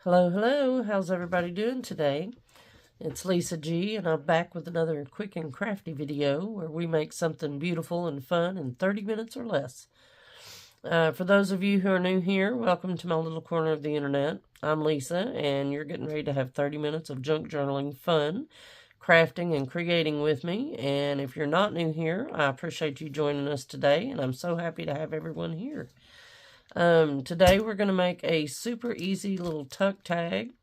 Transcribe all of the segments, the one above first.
Hello, hello. How's everybody doing today? It's Lisa G, and I'm back with another quick and crafty video where we make something beautiful and fun in 30 minutes or less. For those of you who are new here, welcome to my little corner of the internet. I'm Lisa, and you're getting ready to have 30 minutes of junk journaling fun, crafting, and creating with me. And if you're not new here, I appreciate you joining us today, and I'm so happy to have everyone here. Today we're going to make a super easy little tuck tag,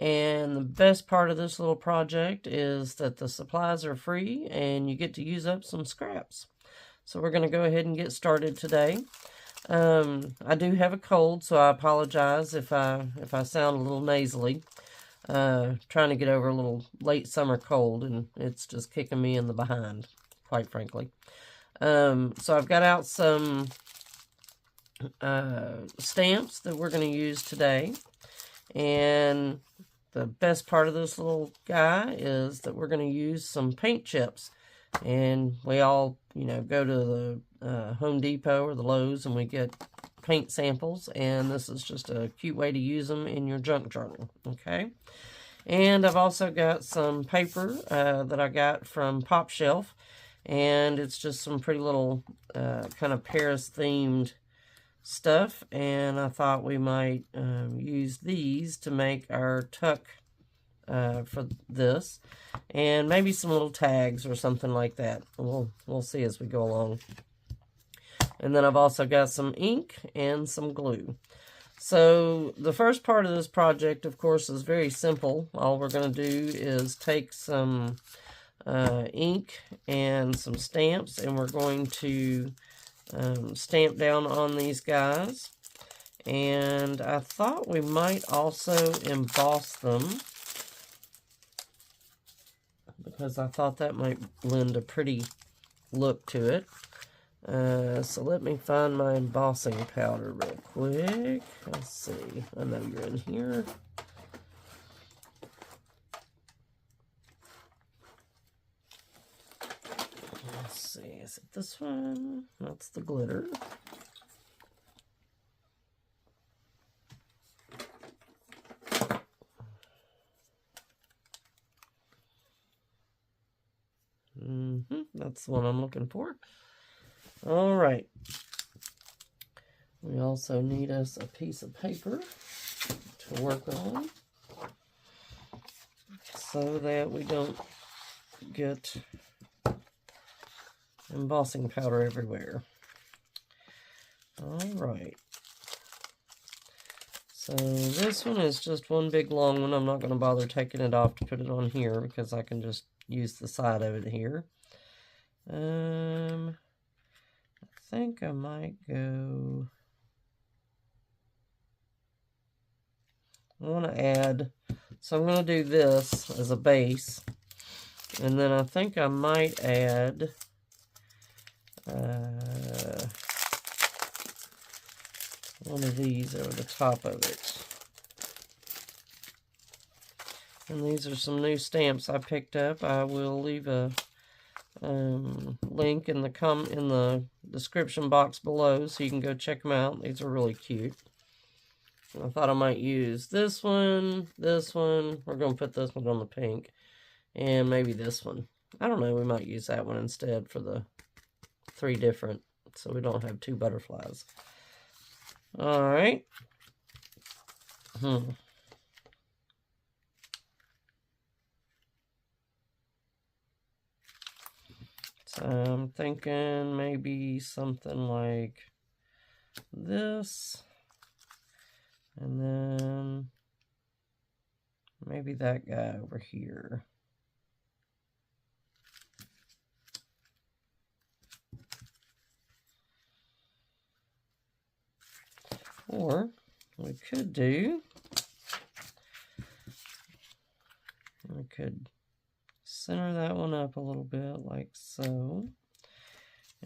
and the best part of this little project is that the supplies are free and you get to use up some scraps. So we're going to go ahead and get started today. I do have a cold, so I apologize if I sound a little nasally. Trying to get over a little late summer cold, and it's just kicking me in the behind, quite frankly. So I've got out some stamps that we're going to use today, and the best part of this little guy is that we're going to use some paint chips. And we all, go to the Home Depot or the Lowe's and we get paint samples, and this is just a cute way to use them in your junk journal, okay? And I've also got some paper that I got from Pop Shelf, and it's just some pretty little kind of Paris themed stuff, and I thought we might use these to make our tuck for this, and maybe some little tags or something like that. We'll see as we go along. And then I've also got some ink and some glue. So the first part of this project, of course, is very simple. All we're going to do is take some ink and some stamps, and we're going to stamp down on these guys. And I thought we might also emboss them, because I thought that might lend a pretty look to it. So let me find my embossing powder real quick. Let's see. I know you're in here. Let's see. Is it this one? That's the glitter. That's the one I'm looking for. All right. We also need us a piece of paper to work on so that we don't get embossing powder everywhere. All right. So this one is just one big long one. I'm not going to bother taking it off to put it on here because I can just use the side of it here. I think I might go... I want to add... So I'm going to do this as a base. And then I think I might add... one of these over the top of it. And these are some new stamps I picked up. I will leave a link in the description box below so you can go check them out. These are really cute. I thought I might use this one. We're going to put this one on the pink. And maybe this one. I don't know, we might use that one instead for the 3 different, so we don't have 2 butterflies. Alright. So I'm thinking maybe something like this. And then maybe that guy over here. Or we could do, I could center that one up a little bit like so,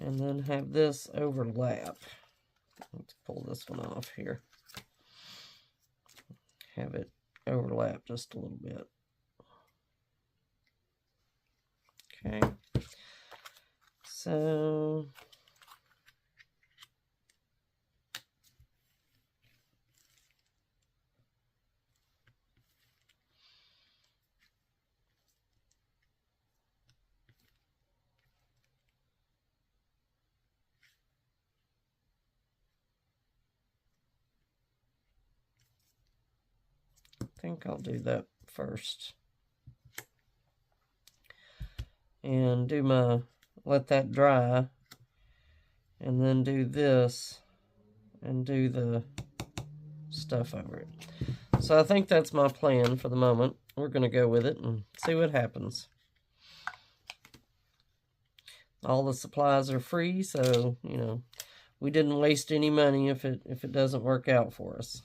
and then have this overlap. Let's pull this one off here. Have it overlap just a little bit. Okay. So think I'll do that first. And do let that dry. And then do this. And do the stuff over it. So I think that's my plan for the moment. We're going to go with it and see what happens. All the supplies are free, so, you know, we didn't waste any money if it doesn't work out for us.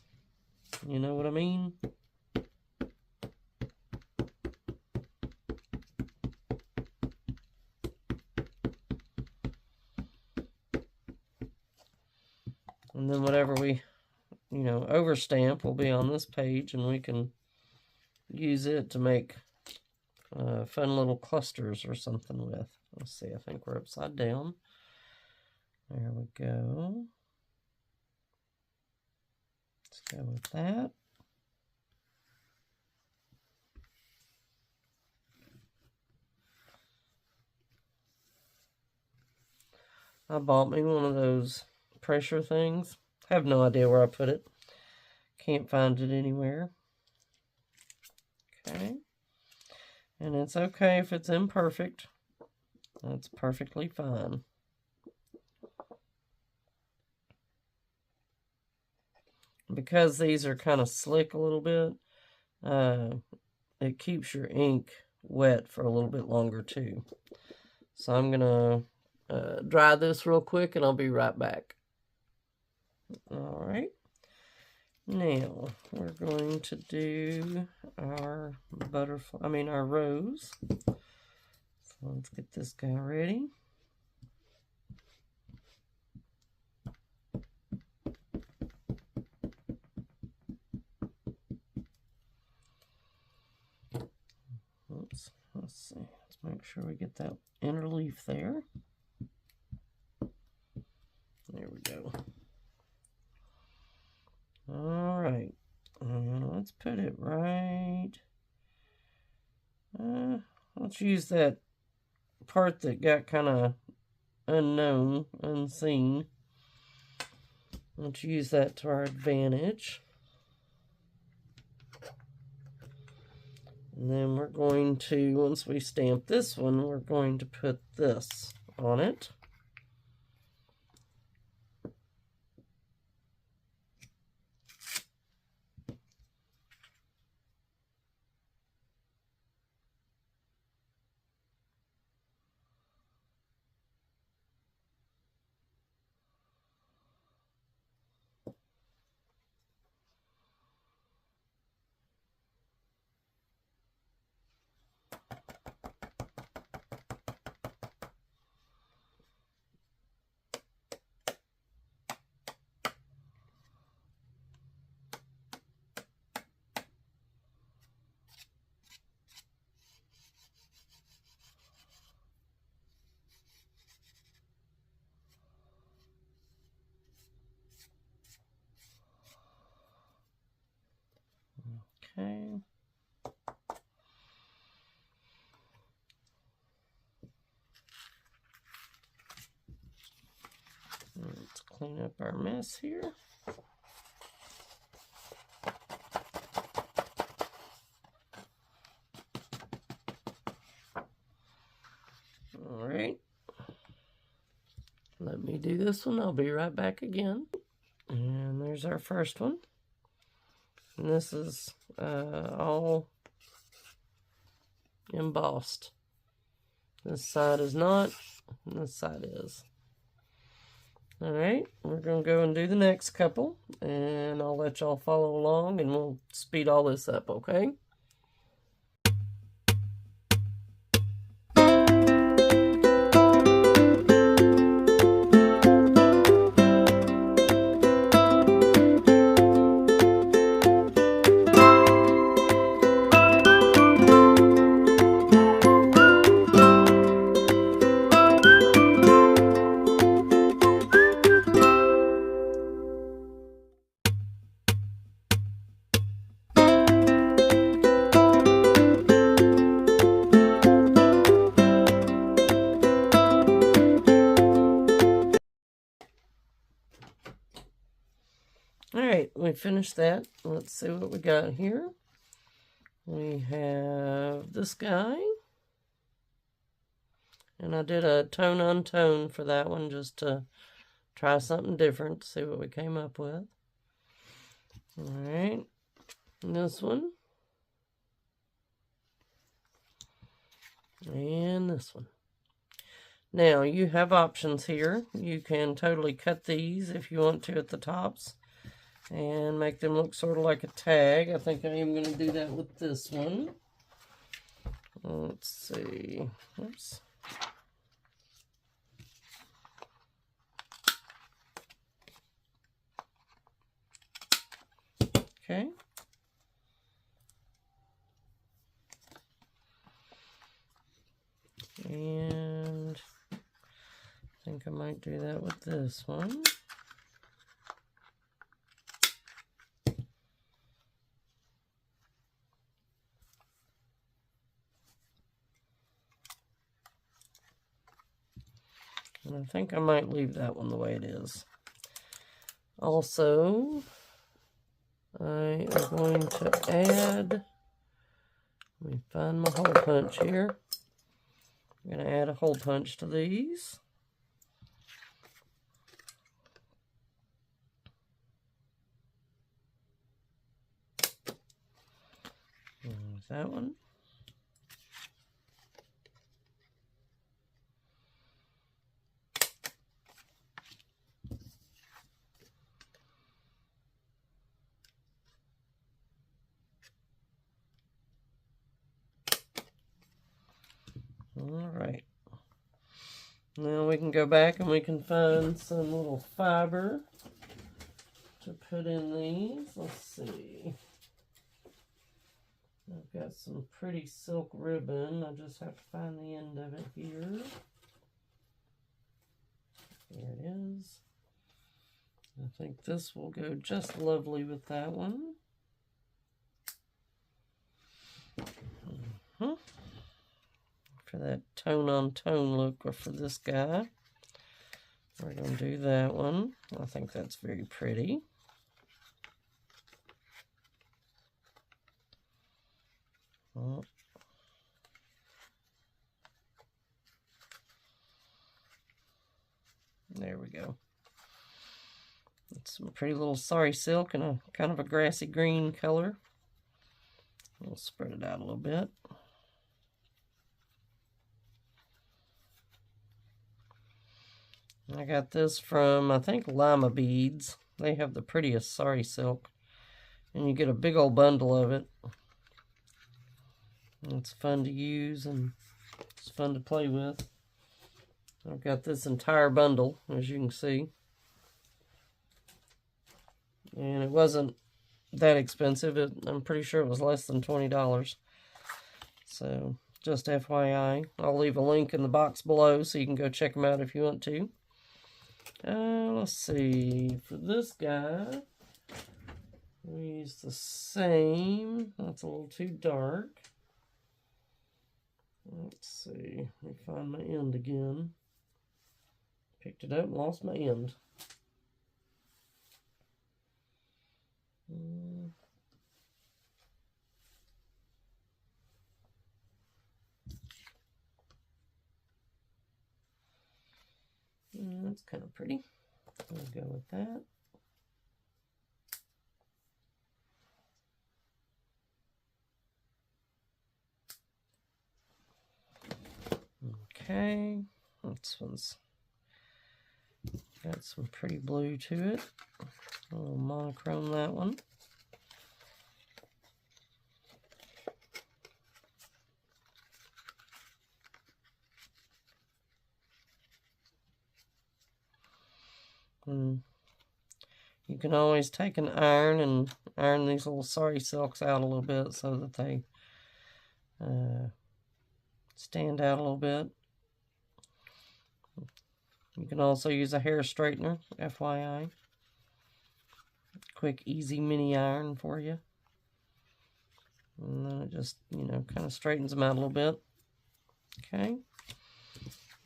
You know what I mean? And then whatever we, you know, overstamp will be on this page, and we can use it to make fun little clusters or something with. Let's see, I think we're upside down. There we go. Let's go with that. I bought me one of those pressure things. I have no idea where I put it. Can't find it anywhere. Okay. And it's okay if it's imperfect. That's perfectly fine. Because these are kind of slick a little bit, it keeps your ink wet for a little bit longer too. So I'm going to dry this real quick and I'll be right back. All right. Now we're going to do our our rose. So let's get this guy ready. Oops, let's see. Let's make sure we get that inner leaf there. There we go. All right, and let's put it right. Let's use that part that got kind of unseen. Let's use that to our advantage. And then we're going to, once we stamp this one, we're going to put this on it. Okay. Let's clean up our mess here. All right. Let me do this one. I'll be right back again. And there's our first one. And this is all embossed. This side is not, and this side is. All right, we're going to go and do the next couple, and I'll let y'all follow along, and we'll speed all this up, okay? All right, we finished that. Let's see what we got here. We have this guy. And I did a tone on tone for that one just to try something different, to see what we came up with. Alright. This one. And this one. Now, you have options here. You can totally cut these if you want to at the tops and make them look sort of like a tag. I think I am going to do that with this one. Let's see. Oops. Okay. And I think I might do that with this one. And I think I might leave that one the way it is. Also, I am going to add, let me find my hole punch here. I'm going to add a hole punch to these. There's that one. All right. Now we can go back and we can find some little fiber to put in these. Let's see. I've got some pretty silk ribbon. I just have to find the end of it here. There it is. I think this will go just lovely with that one. For that tone on tone look, or for this guy, we're going to do that one. I think that's very pretty. Oh. There we go. It's some pretty little sari silk and a kind of a grassy green color. We'll spread it out a little bit. I got this from, I think, Lima Beads. They have the prettiest sari silk. And you get a big old bundle of it. It's fun to use and it's fun to play with. I've got this entire bundle, as you can see. And it wasn't that expensive. I'm pretty sure it was less than $20. So, just FYI. I'll leave a link in the box below so you can go check them out if you want to. Let's see. For this guy, we use the same. That's a little too dark. Let's see. Let me find my end again. Picked it up and lost my end. That's kind of pretty. We'll go with that. Okay, this one's got some pretty blue to it. I'll monochrome that one. You can always take an iron and iron these little sari silks out a little bit so that they stand out a little bit. You can also use a hair straightener, FYI. Quick, easy mini iron for you. And then it just, you know, kind of straightens them out a little bit. Okay.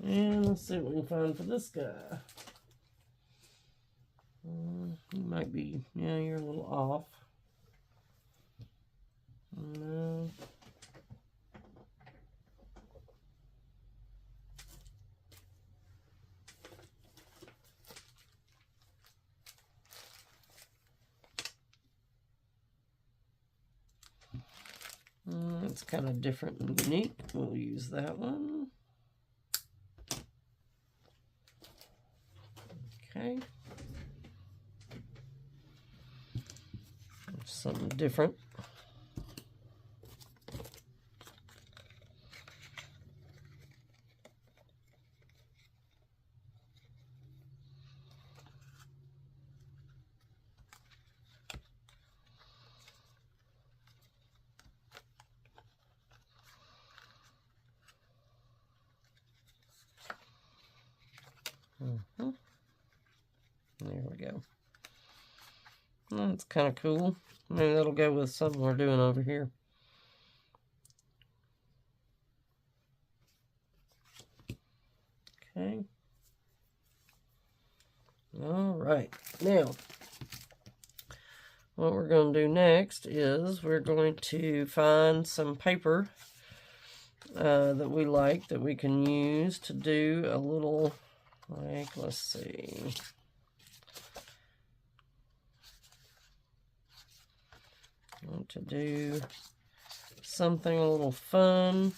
And let's see what we can find for this guy. You might be, yeah, you're a little off. No, It's kind of different and unique. We'll use that one. Okay. Something different. There we go. That's kind of cool. Maybe that'll go with something we're doing over here. Okay. All right. Now, what we're going to do next is we're going to find some paper that we like that we can use to do a little, like, let's see. I want to do something a little fun,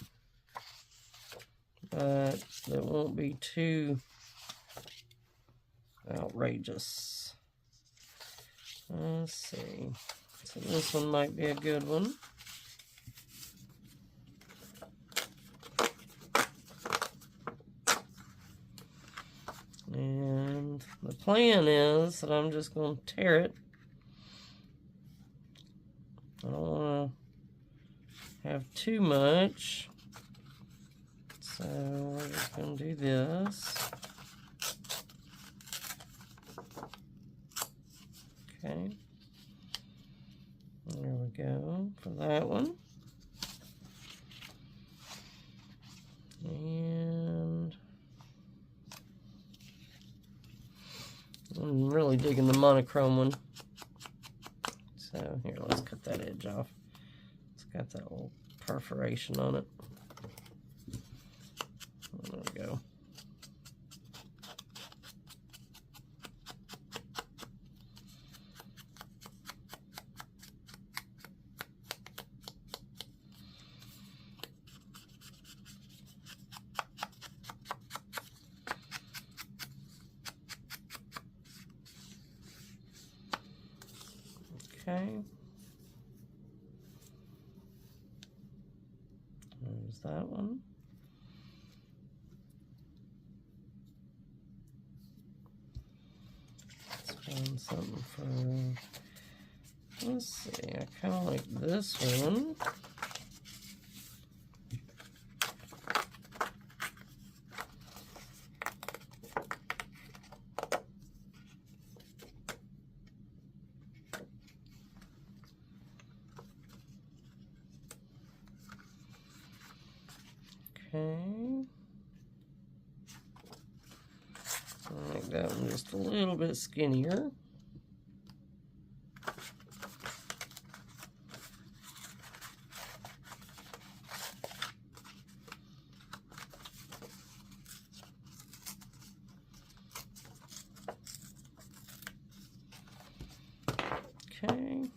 but that won't be too outrageous. Let's see. So this one might be a good one. And the plan is that I'm just going to tear it. I don't want to have too much, so we're just going to do this. Okay, there we go for that one. And I'm really digging the monochrome one. So here, let's cut that edge off. It's got that little perforation on it. There we go. Okay. There's that one. Let's find something for, let's see, I kind of like this one. Okay. I like that one just a little bit skinnier. Okay.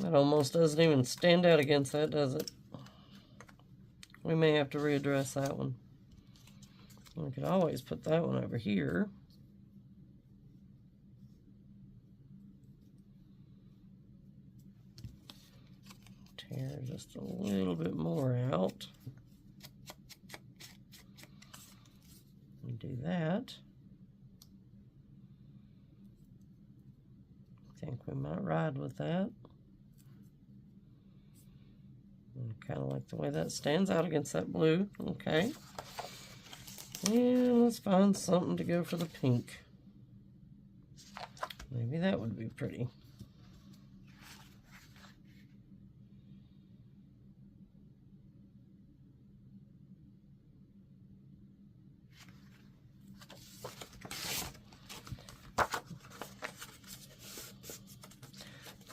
That almost doesn't even stand out against that, does it? We may have to readdress that one. We could always put that one over here. Tear just a little bit more out. And do that. I think we might ride with that. Kind of like the way that stands out against that blue. Okay. And let's find something to go for the pink. Maybe that would be pretty.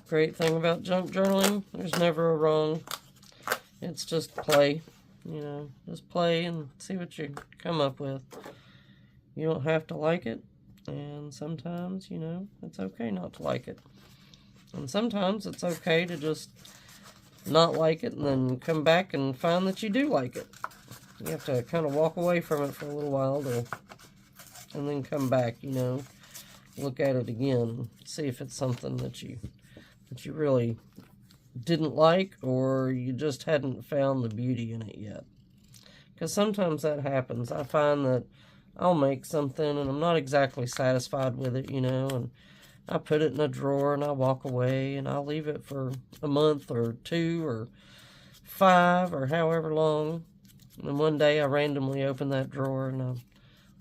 Great thing about junk journaling, there's never a wrong. It's just play, you know, just play and see what you come up with. You don't have to like it, and sometimes, you know, it's okay not to like it. And sometimes it's okay to just not like it and then come back and find that you do like it. You have to kind of walk away from it for a little while and then come back, you know, look at it again, see if it's something that you really didn't like, or you just hadn't found the beauty in it yet. Because sometimes that happens. I find that I'll make something and I'm not exactly satisfied with it, you know, and I put it in a drawer and I walk away and I'll leave it for a month or 2 or 5 or however long. And one day I randomly open that drawer and I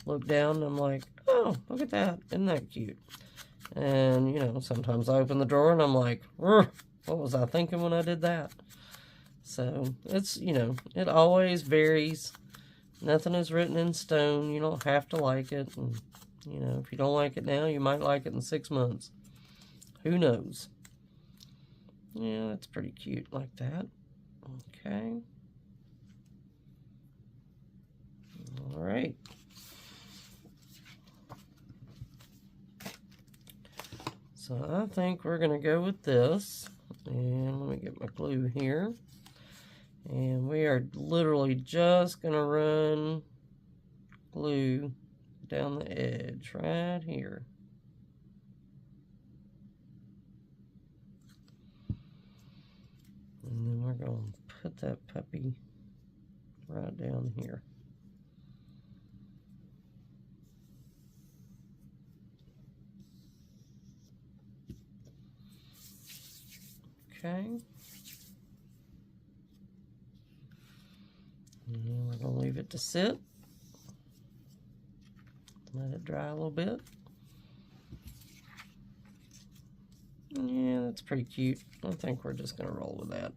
look down and I'm like, oh, look at that. Isn't that cute? And, you know, sometimes I open the drawer and I'm like, what was I thinking when I did that? So, it's, you know, it always varies. Nothing is written in stone. You don't have to like it. And, you know, if you don't like it now, you might like it in 6 months. Who knows? Yeah, that's pretty cute like that. Okay. All right. So I think we're going to go with this. And let me get my glue here. And we are literally just going to run glue down the edge right here. And then we're going to put that puppy right down here. Okay. And we're going to leave it to sit. Let it dry a little bit. Yeah, that's pretty cute. I think we're just going to roll with that.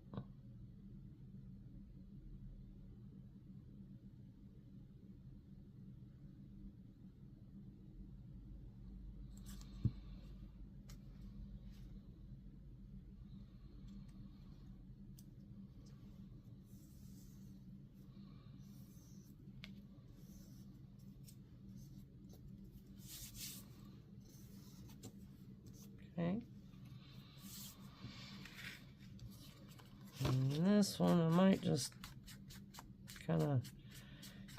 Okay. And this one, I might just kind of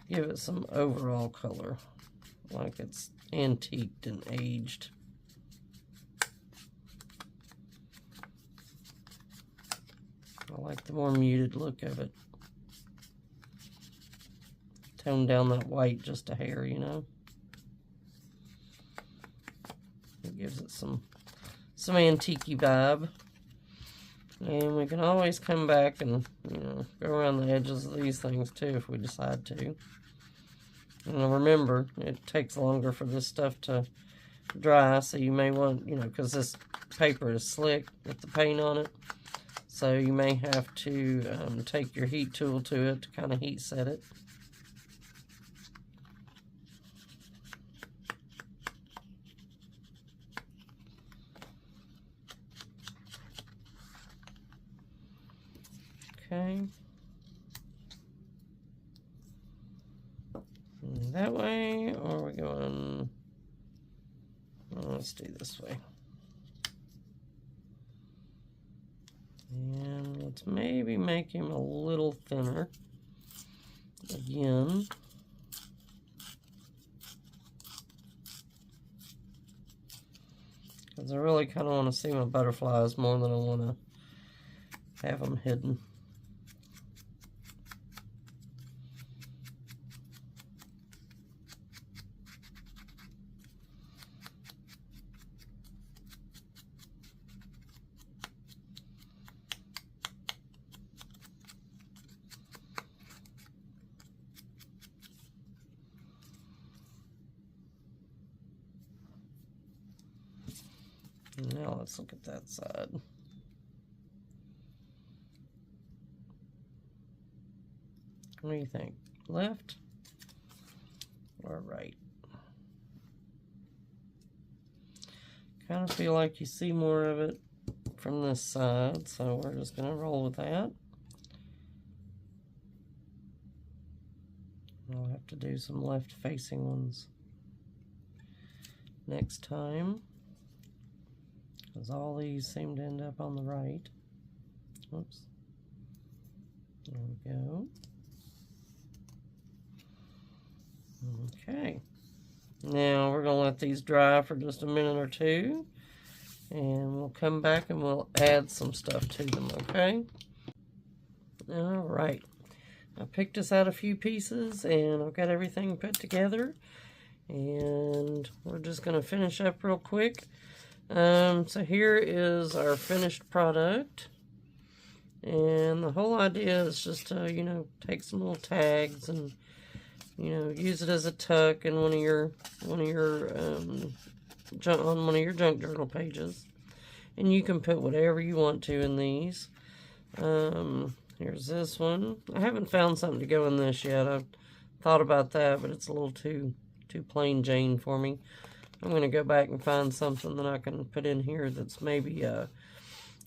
give it some overall color, like it's antiqued and aged. I like the more muted look of it. Tone down that white just a hair, you know. It gives it some antique-y vibe. And we can always come back and, you know, go around the edges of these things too if we decide to. And remember, it takes longer for this stuff to dry, so you may want, you know, because this paper is slick with the paint on it, so you may have to take your heat tool to it to kind of heat set it. Okay. And that way, or are we going, well, let's do this way. And let's maybe make him a little thinner again. Because I really kind of want to see my butterflies more than I want to have them hidden. Now let's look at that side. What do you think? Left or right? Kind of feel like you see more of it from this side, so we're just going to roll with that. I'll have to do some left-facing ones next time, because all these seem to end up on the right. Oops. There we go. Okay. Now we're going to let these dry for just a minute or two, and we'll come back and we'll add some stuff to them, okay? All right. I picked us out a few pieces, and I've got everything put together, and we're just going to finish up real quick. So here is our finished product, and the whole idea is just to, you know, take some little tags and, you know, use it as a tuck in one of your junk journal pages, and you can put whatever you want to in these. Here's this one. I haven't found something to go in this yet. I've thought about that, but it's a little too plain Jane for me. I'm going to go back and find something that I can put in here that's maybe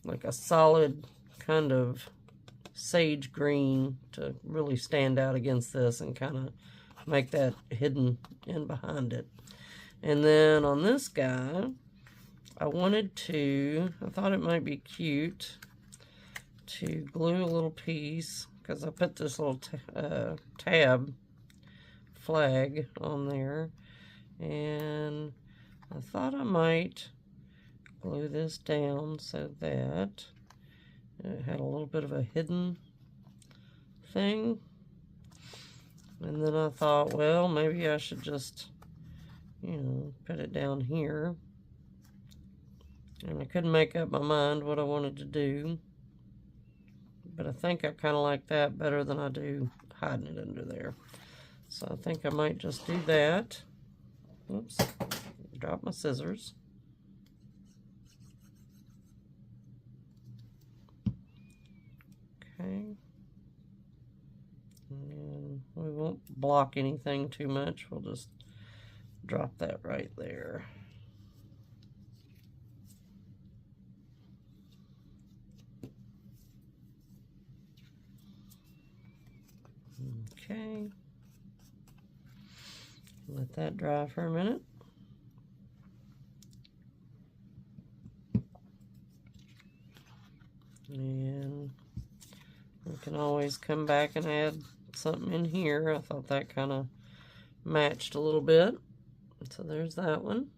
like a solid kind of sage green to really stand out against this and kind of make that hidden in behind it. And then on this guy, I thought it might be cute to glue a little piece, because I put this little tab flag on there, and I thought I might glue this down so that it had a little bit of a hidden thing. And then I thought, well, maybe I should just, you know, put it down here. And I couldn't make up my mind what I wanted to do, but I think I kind of like that better than I do hiding it under there. So I think I might just do that. Oops, dropped my scissors. Okay. And we won't block anything too much. We'll just drop that right there. Okay. Let that dry for a minute. And we can always come back and add something in here. I thought that kind of matched a little bit. So there's that one.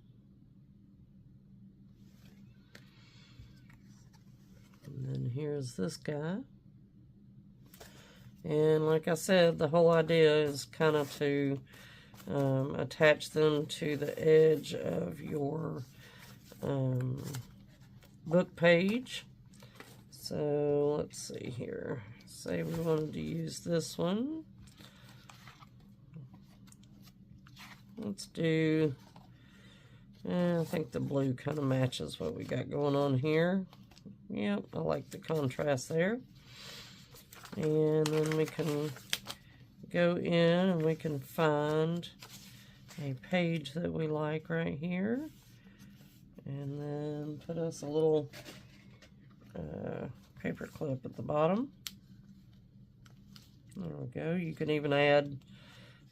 And then here's this guy. And like I said, the whole idea is kind of to attach them to the edge of your book page. So let's see here. Say we wanted to use this one. Let's do, I think the blue kind of matches what we got going on here. Yep, I like the contrast there. And then we can go in and we can find a page that we like right here. And then put us a little paper clip at the bottom. There we go. You can even add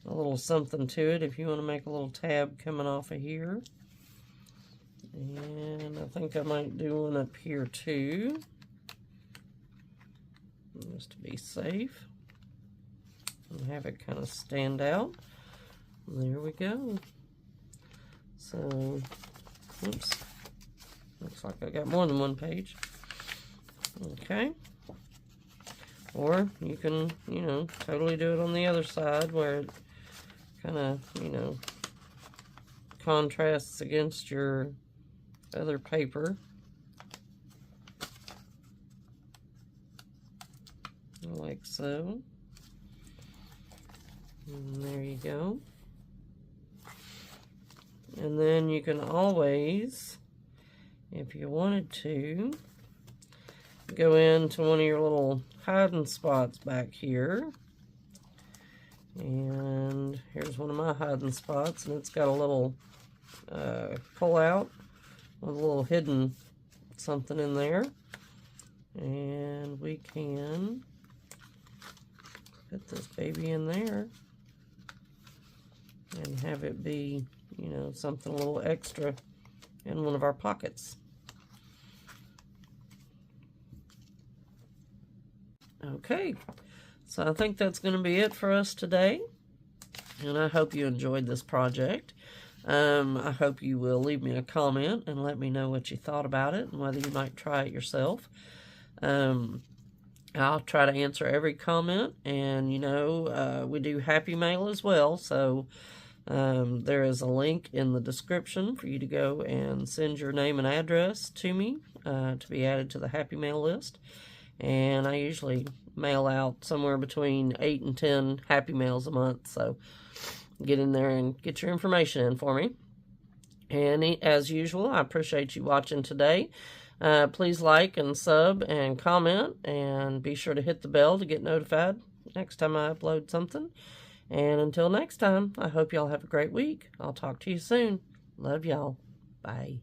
a little something to it if you want to make a little tab coming off of here. And I think I might do one up here too, just to be safe and have it kind of stand out. There we go. So, oops, looks like I got more than one page. Okay. Or you can, you know, totally do it on the other side where it kind of, you know, contrasts against your other paper. Like so. And there you go. And then you can always if you wanted to, go into one of your little hiding spots back here. And here's one of my hiding spots, and it's got a little pull out with a little hidden something in there. And we can put this baby in there and have it be, you know, something a little extra in one of our pockets. Okay, so I think that's going to be it for us today, and I hope you enjoyed this project. I hope you will leave me a comment and let me know what you thought about it and whether you might try it yourself. I'll try to answer every comment, and you know, we do Happy Mail as well, so there is a link in the description for you to go and send your name and address to me to be added to the Happy Mail list. And I usually mail out somewhere between 8 and 10 Happy Mails a month, so get in there and get your information in for me. And as usual, I appreciate you watching today. Please like and sub and comment, and be sure to hit the bell to get notified next time I upload something. And until next time, I hope y'all have a great week. I'll talk to you soon. Love y'all. Bye.